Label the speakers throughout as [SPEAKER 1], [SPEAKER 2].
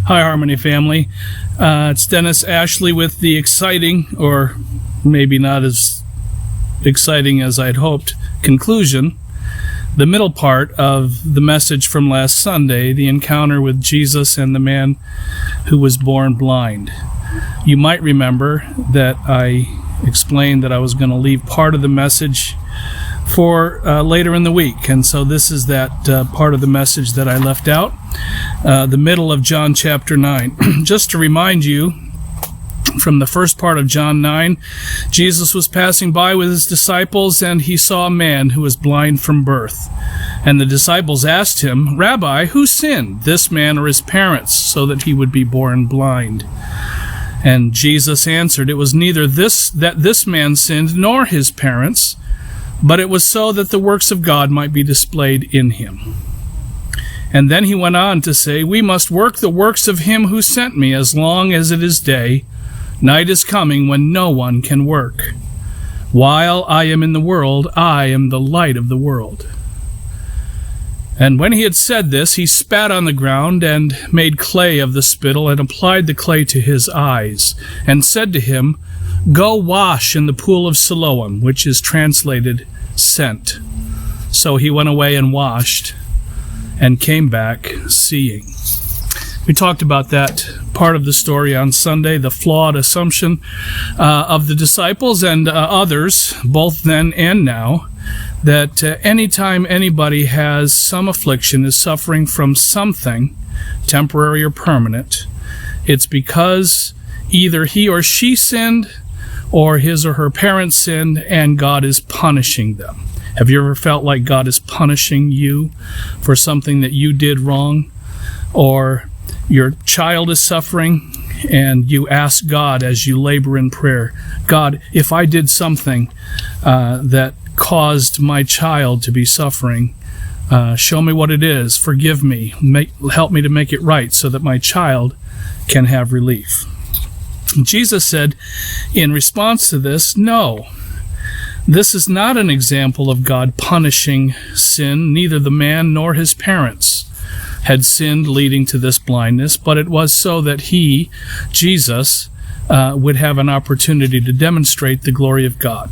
[SPEAKER 1] Hi, Harmony family. It's Dennis Ashley with the exciting, or maybe not as exciting as I'd hoped, conclusion, the middle part of the message from last Sunday, the encounter with Jesus and the man who was born blind. You might remember that I explained that I was going to leave part of the message for later in the week, and so this is that part of the message that I left out, the middle of John chapter 9. Just to remind you, from the first part of John 9, Jesus was passing by with his disciples, and he saw a man who was blind from birth. And the disciples asked him, "Rabbi, who sinned, this man or his parents, so that he would be born blind?" And Jesus answered, "It was neither this man sinned nor his parents, but it was so that the works of God might be displayed in him." And then he went on to say, "We must work the works of him who sent me as long as it is day. Night is coming when no one can work. While I am in the world, I am the light of the world." And when he had said this, he spat on the ground and made clay of the spittle and applied the clay to his eyes and said to him, "Go wash in the pool of Siloam," which is translated sent. So he went away and washed and came back seeing. We talked about that part of the story on Sunday, the flawed assumption of the disciples and others, both then and now, that anytime anybody has some affliction, is suffering from something, temporary or permanent, it's because either he or she sinned or his or her parents sinned, and God is punishing them. Have you ever felt like God is punishing you for something that you did wrong? Or your child is suffering, and you ask God as you labor in prayer, "God, if I did something that caused my child to be suffering, show me what it is, forgive me, help me to make it right so that my child can have relief." Jesus said in response to this, "No, this is not an example of God punishing sin. Neither the man nor his parents had sinned leading to this blindness, but it was so that he, Jesus, would have an opportunity to demonstrate the glory of God."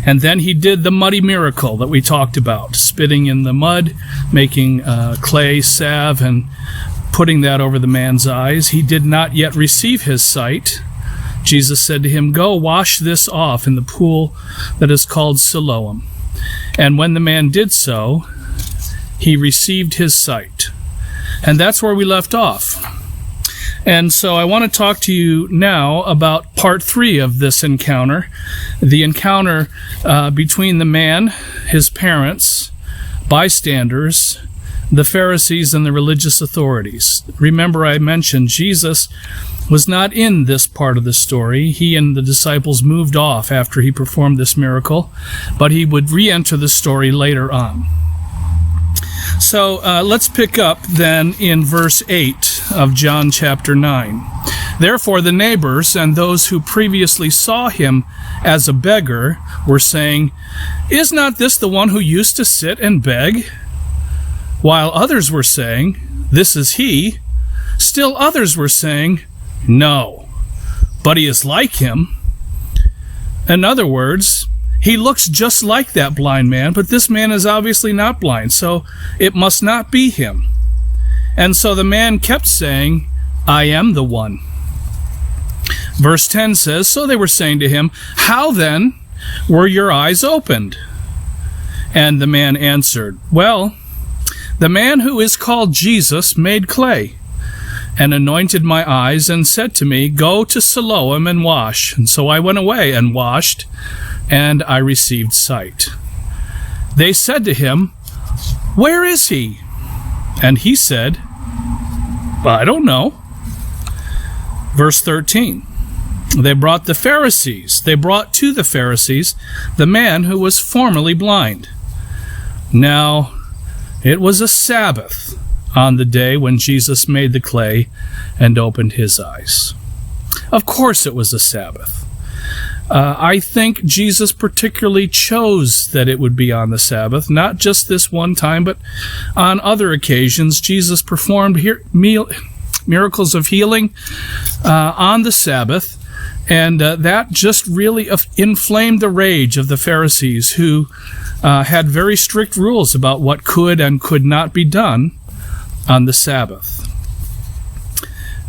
[SPEAKER 1] And then he did the muddy miracle that we talked about, spitting in the mud, making clay salve, and putting that over the man's eyes. He did not yet receive his sight. Jesus said to him, "Go wash this off in the pool that is called Siloam." And when the man did so, he received his sight. And that's where we left off. And so I want to talk to you now about part 3 of this encounter, the encounter between the man, his parents, bystanders, the Pharisees, and the religious authorities. Remember, I mentioned Jesus was not in this part of the story. He and the disciples moved off after he performed this miracle, but he would re-enter the story later on. So let's pick up then in verse 8 of John chapter 9. "Therefore the neighbors and those who previously saw him as a beggar were saying, 'Is not this the one who used to sit and beg?' While others were saying, 'This is he.' Still others were saying, 'No, but he is like him.' In other words, he looks just like that blind man, but this man is obviously not blind, so it must not be him. And so the man kept saying, 'I am the one.' Verse 10 says, "So they were saying to him, 'How then were your eyes opened?' And the man answered, 'Well, the man who is called Jesus made clay and anointed my eyes and said to me, "Go to Siloam and wash." And so I went away and washed, and I received sight." They said to him, "Where is he?" And he said, "I don't know." Verse 13, They brought to the Pharisees the man who was formerly blind. Now it was a Sabbath on the day when Jesus made the clay and opened his eyes. Of course it was a Sabbath. I think Jesus particularly chose that it would be on the Sabbath, not just this one time, but on other occasions. Jesus performed miracles of healing on the Sabbath. And that just really inflamed the rage of the Pharisees, who had very strict rules about what could and could not be done on the Sabbath.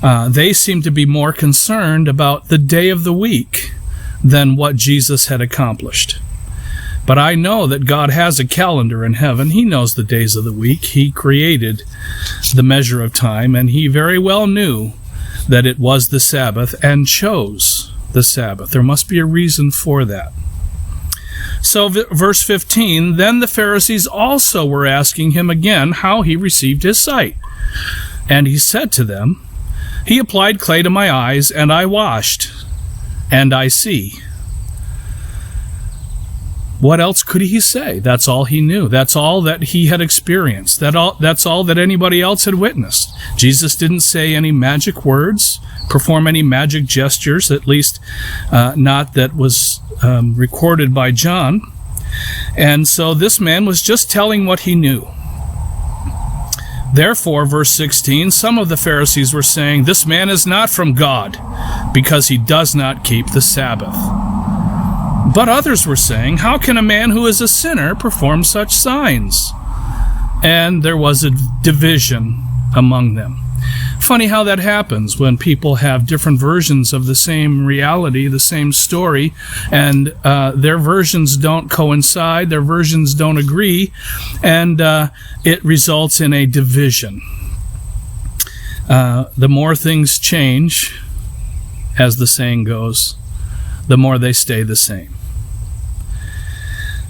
[SPEAKER 1] They seemed to be more concerned about the day of the week than what Jesus had accomplished. But I know that God has a calendar in heaven. He knows the days of the week. He created the measure of time, and he very well knew that it was the Sabbath and chose the Sabbath. There must be a reason for that. So verse 15, then the Pharisees also were asking him again how he received his sight. And he said to them, he applied clay to my eyes, and I washed, and I see. What else could he say? That's all he knew. That's all that he had experienced. That's all that anybody else had witnessed. Jesus didn't say any magic words, perform any magic gestures, at least not that was recorded by John. And so this man was just telling what he knew. Therefore, verse 16, some of the Pharisees were saying, this man is not from God, because he does not keep the Sabbath. But others were saying, how can a man who is a sinner perform such signs? And there was a division among them. Funny how that happens when people have different versions of the same reality, the same story, and their versions don't coincide, their versions don't agree, and it results in a division. The more things change, as the saying goes, the more they stay the same.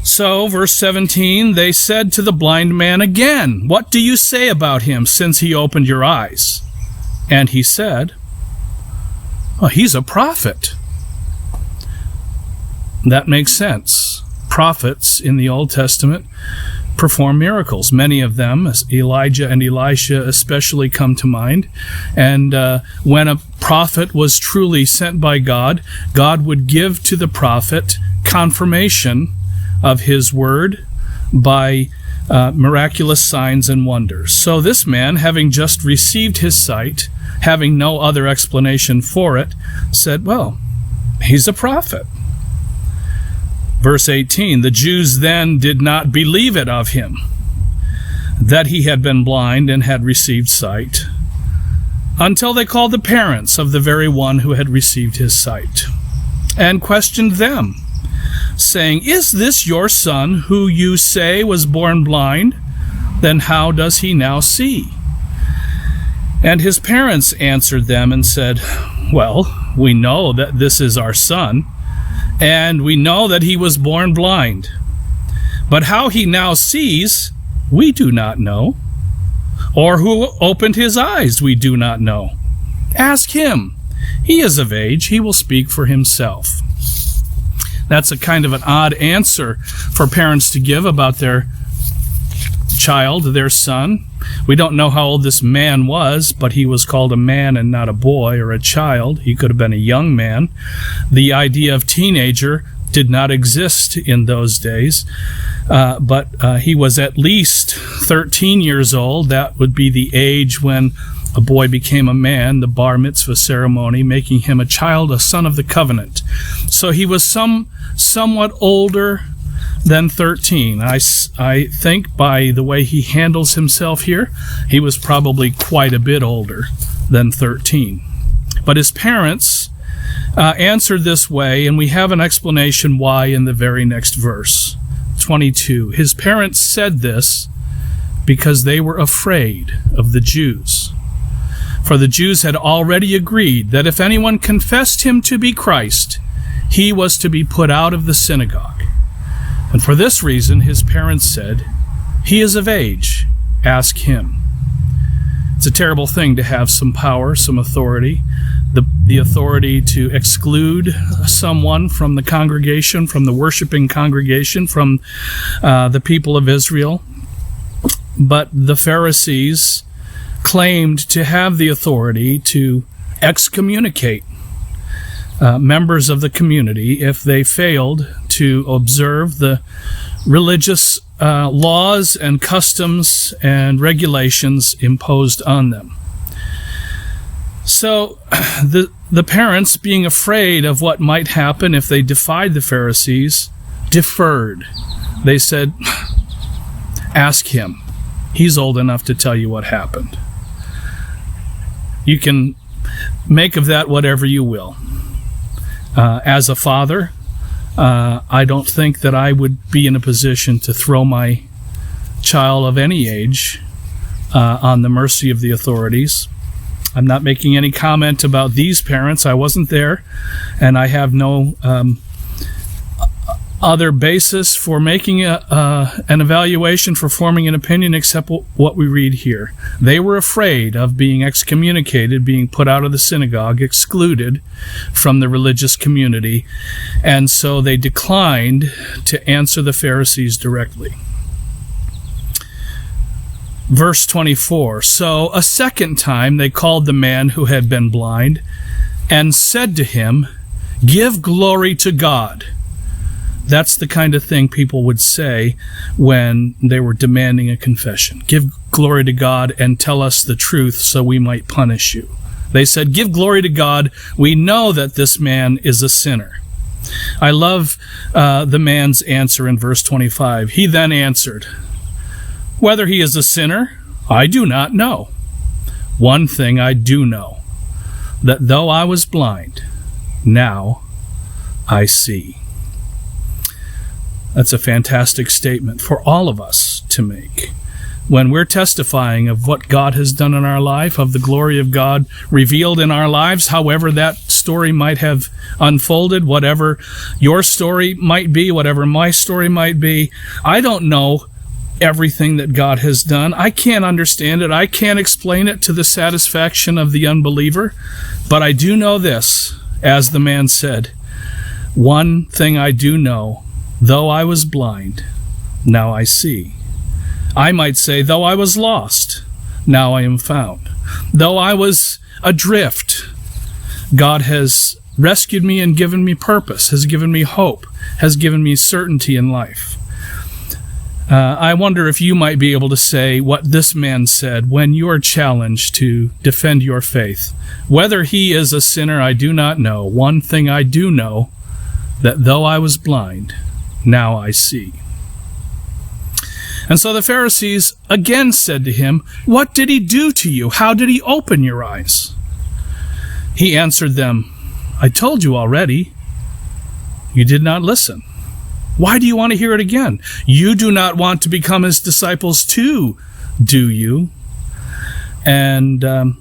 [SPEAKER 1] So, verse 17, they said to the blind man again, what do you say about him since he opened your eyes? And he said, well, he's a prophet. That makes sense. Prophets in the Old Testament perform miracles. Many of them, as Elijah and Elisha especially, come to mind. And when a prophet was truly sent by God, God would give to the prophet confirmation of his word by miraculous signs and wonders. So this man, having just received his sight, having no other explanation for it, said, well, he's a prophet. Verse 18, the Jews then did not believe it of him, that he had been blind and had received sight, until they called the parents of the very one who had received his sight, and questioned them, saying, is this your son who you say was born blind? Then how does he now see? And his parents answered them and said, well, we know that this is our son, and we know that he was born blind. But how he now sees, we do not know. Or who opened his eyes, we do not know. Ask him. He is of age. He will speak for himself. That's a kind of an odd answer for parents to give about their child, their son. We don't know how old this man was, but he was called a man and not a boy or a child. He could have been a young man. The idea of teenager did not exist in those days, but he was at least 13 years old. That would be the age when a boy became a man, the bar mitzvah ceremony, making him a child, a son of the covenant. So he was somewhat older than 13. I think by the way he handles himself here, he was probably quite a bit older than 13. But his parents answered this way, and we have an explanation why in the very next verse, 22. His parents said this because they were afraid of the Jews. For the Jews had already agreed that if anyone confessed him to be Christ, he was to be put out of the synagogue. And for this reason, his parents said, he is of age, ask him. It's a terrible thing to have some power, some authority, the authority to exclude someone from the congregation, from the worshiping congregation, from the people of Israel. But the Pharisees claimed to have the authority to excommunicate members of the community if they failed to observe the religious laws and customs and regulations imposed on them. So the parents, being afraid of what might happen if they defied the Pharisees, deferred. They said, ask him. He's old enough to tell you what happened. You can make of that whatever you will. As a father, I don't think that I would be in a position to throw my child of any age on the mercy of the authorities. I'm not making any comment about these parents. I wasn't there, and I have no other basis for making an evaluation, for forming an opinion, except what we read here. They were afraid of being excommunicated, being put out of the synagogue, excluded from the religious community, and so they declined to answer the Pharisees directly. Verse 24, so a second time they called the man who had been blind and said to him, give glory to God. That's the kind of thing people would say when they were demanding a confession. Give glory to God and tell us the truth so we might punish you. They said, give glory to God. We know that this man is a sinner. I love the man's answer in verse 25. He then answered, whether he is a sinner, I do not know. One thing I do know, that though I was blind, now I see. That's a fantastic statement for all of us to make. When we're testifying of what God has done in our life, of the glory of God revealed in our lives, however that story might have unfolded, whatever your story might be, whatever my story might be, I don't know everything that God has done. I can't understand it. I can't explain it to the satisfaction of the unbeliever. But I do know this, as the man said, one thing I do know, though I was blind, now I see. I might say, though I was lost, now I am found. Though I was adrift, God has rescued me and given me purpose, has given me hope, has given me certainty in life. I wonder if you might be able to say what this man said when you are challenged to defend your faith. Whether he is a sinner, I do not know. One thing I do know, that though I was blind, now I see. And so the Pharisees again said to him, what did he do to you? How did he open your eyes? He answered them, I told you already. You did not listen. Why do you want to hear it again? You do not want to become his disciples too, do you? And right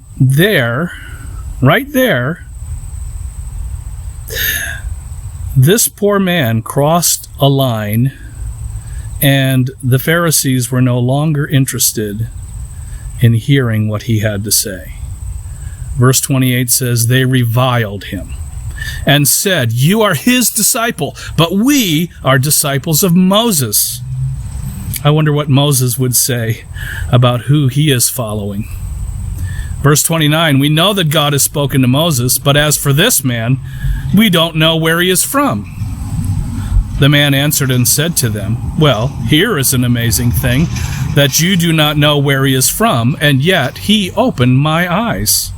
[SPEAKER 1] there, this poor man crossed a line, and the Pharisees were no longer interested in hearing what he had to say. Verse 28 says, they reviled him and said, you are his disciple, but we are disciples of Moses. I wonder what Moses would say about who he is following. Verse 29, we know that God has spoken to Moses, but as for this man, we don't know where he is from. The man answered and said to them, well, here is an amazing thing, that you do not know where he is from, and yet he opened my eyes.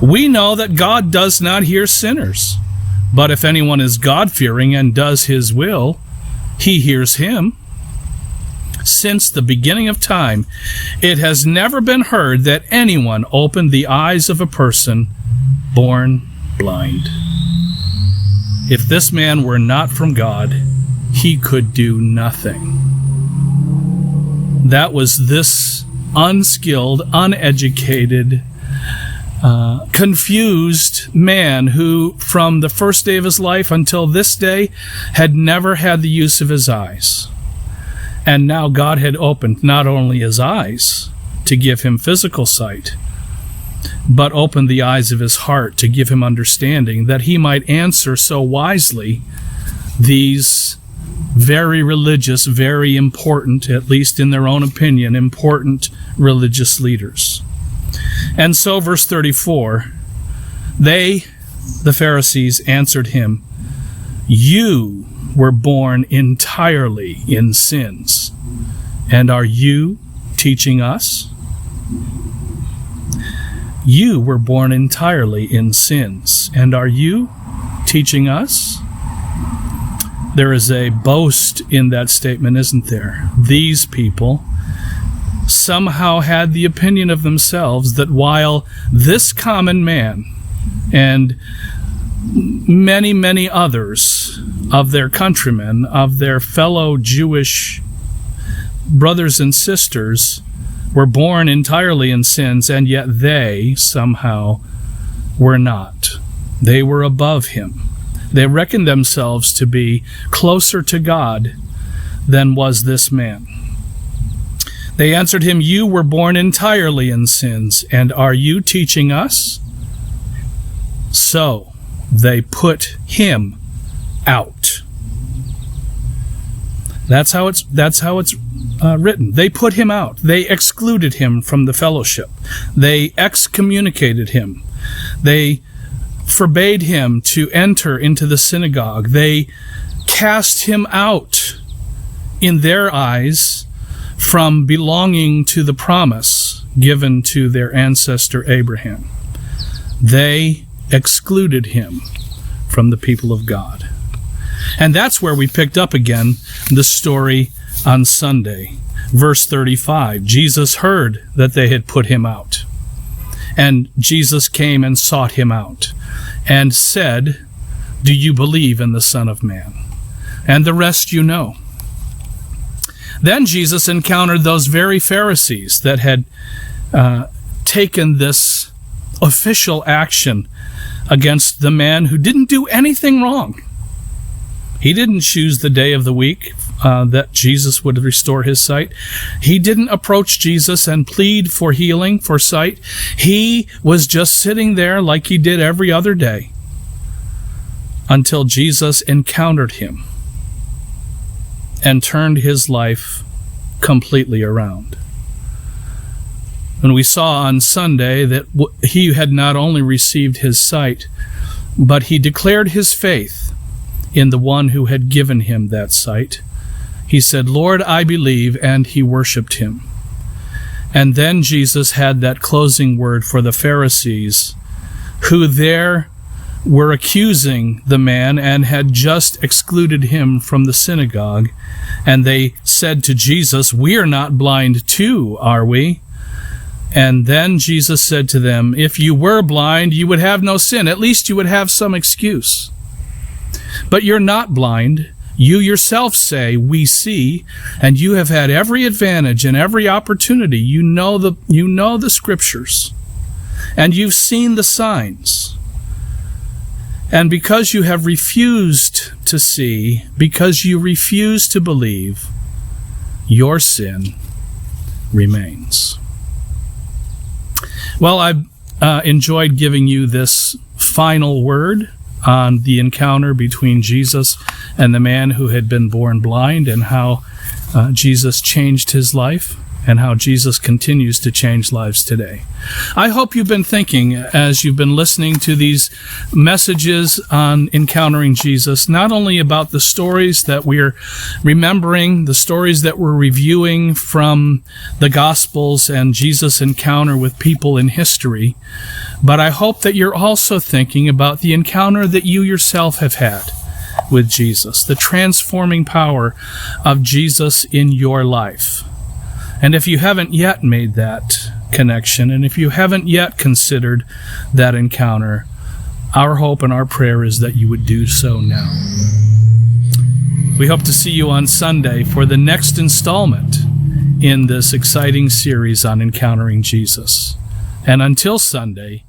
[SPEAKER 1] We know that God does not hear sinners, but if anyone is God-fearing and does his will, he hears him. Since the beginning of time, it has never been heard that anyone opened the eyes of a person born blind. If this man were not from God, he could do nothing. That was this unskilled, uneducated, confused man who, from the first day of his life until this day, had never had the use of his eyes. And now God had opened not only his eyes to give him physical sight, but opened the eyes of his heart to give him understanding, that he might answer so wisely these very religious, very important, at least in their own opinion, important religious leaders. And so, verse 34, they, the Pharisees, answered him, you were born entirely in sins, and are you teaching us? You were born entirely in sins, and are you teaching us? There is a boast in that statement, isn't there? These people somehow had the opinion of themselves that while this common man and many, many others of their countrymen, of their fellow Jewish brothers and sisters, were born entirely in sins, and yet they somehow were not. They were above him. They reckoned themselves to be closer to God than was this man. They answered him, You were born entirely in sins, and are you teaching us? So they put him out. That's how it's written. They put him out. They excluded him from the fellowship. They excommunicated him. They forbade him to enter into the synagogue. They cast him out, in their eyes, from belonging to the promise given to their ancestor Abraham. They excluded him from the people of God. And that's where we picked up again the story on Sunday. Verse 35, Jesus heard that they had put him out. And Jesus came and sought him out and said, Do you believe in the Son of Man? And the rest you know. Then Jesus encountered those very Pharisees that had taken this official action against the man who didn't do anything wrong. He didn't choose the day of the week that Jesus would restore his sight. He didn't approach Jesus and plead for healing, for sight. He was just sitting there like he did every other day until Jesus encountered him and turned his life completely around. And we saw on Sunday that he had not only received his sight, but he declared his faith in the one who had given him that sight. He said, Lord, I believe, and he worshiped him. And then Jesus had that closing word for the Pharisees, who there were accusing the man and had just excluded him from the synagogue. And they said to Jesus, We are not blind too, are we? And then Jesus said to them, If you were blind, you would have no sin. At least you would have some excuse. But you're not blind. You yourself say, We see, and you have had every advantage and every opportunity. You know the Scriptures, and you've seen the signs. And because you have refused to see, because you refuse to believe, your sin remains. Well, I've enjoyed giving you this final word on the encounter between Jesus and the man who had been born blind, and how Jesus changed his life, and how Jesus continues to change lives today. I hope you've been thinking, as you've been listening to these messages on encountering Jesus, not only about the stories that we're remembering, the stories that we're reviewing from the Gospels and Jesus' encounter with people in history, but I hope that you're also thinking about the encounter that you yourself have had with Jesus, the transforming power of Jesus in your life. And if you haven't yet made that connection, and if you haven't yet considered that encounter, our hope and our prayer is that you would do so now. We hope to see you on Sunday for the next installment in this exciting series on encountering Jesus. And until Sunday,